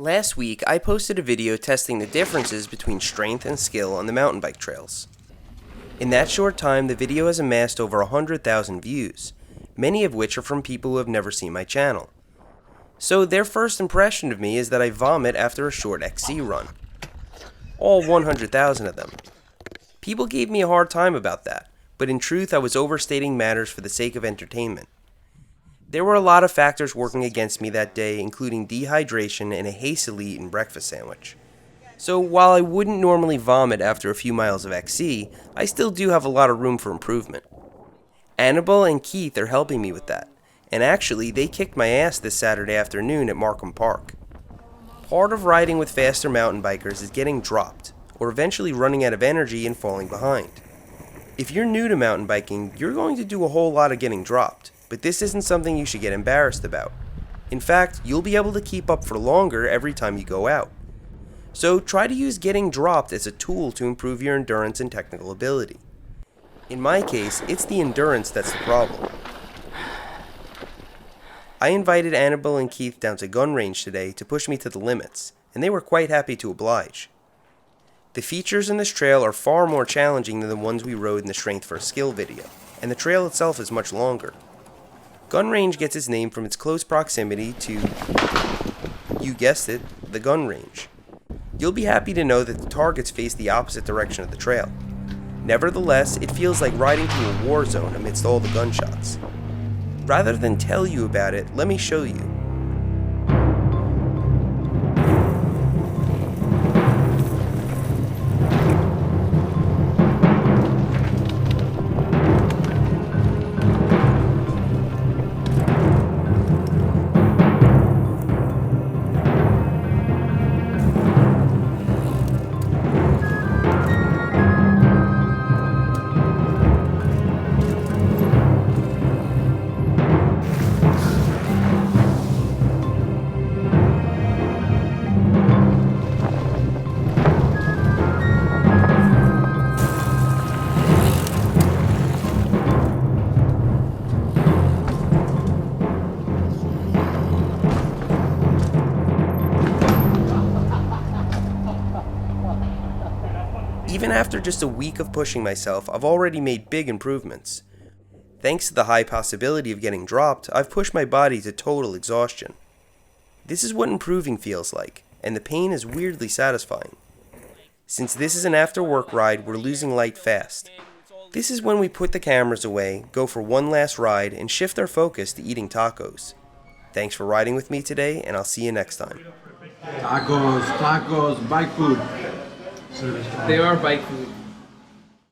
Last week, I posted a video testing the differences between strength and skill on the mountain bike trails. In that short time, the video has amassed over 100,000 views, many of which are from people who have never seen my channel. So their first impression of me is that I vomit after a short XC run. All 100,000 of them. People gave me a hard time about that, but in truth I was overstating matters for the sake of entertainment. There were a lot of factors working against me that day, including dehydration and a hastily eaten breakfast sandwich. So while I wouldn't normally vomit after a few miles of XC, I still do have a lot of room for improvement. Anibal and Keith are helping me with that, and actually they kicked my ass this Saturday afternoon at Markham Park. Part of riding with faster mountain bikers is getting dropped, or eventually running out of energy and falling behind. If you're new to mountain biking, you're going to do a whole lot of getting dropped, but this isn't something you should get embarrassed about. In fact, you'll be able to keep up for longer every time you go out. So try to use getting dropped as a tool to improve your endurance and technical ability. In my case, it's the endurance that's the problem. I invited Anibal and Keith down to gun range today to push me to the limits, and they were quite happy to oblige. The features in this trail are far more challenging than the ones we rode in the Strength for Skill video, and the trail itself is much longer. Gun range gets its name from its close proximity to, you guessed it, the gun range. You'll be happy to know that the targets face the opposite direction of the trail. Nevertheless, it feels like riding through a war zone amidst all the gunshots. Rather than tell you about it, let me show you. Even after just a week of pushing myself, I've already made big improvements. Thanks to the high possibility of getting dropped, I've pushed my body to total exhaustion. This is what improving feels like, and the pain is weirdly satisfying. Since this is an after-work ride, we're losing light fast. This is when we put the cameras away, go for one last ride, and shift our focus to eating tacos. Thanks for riding with me today, and I'll see you next time. Tacos, bike food. They are bike food.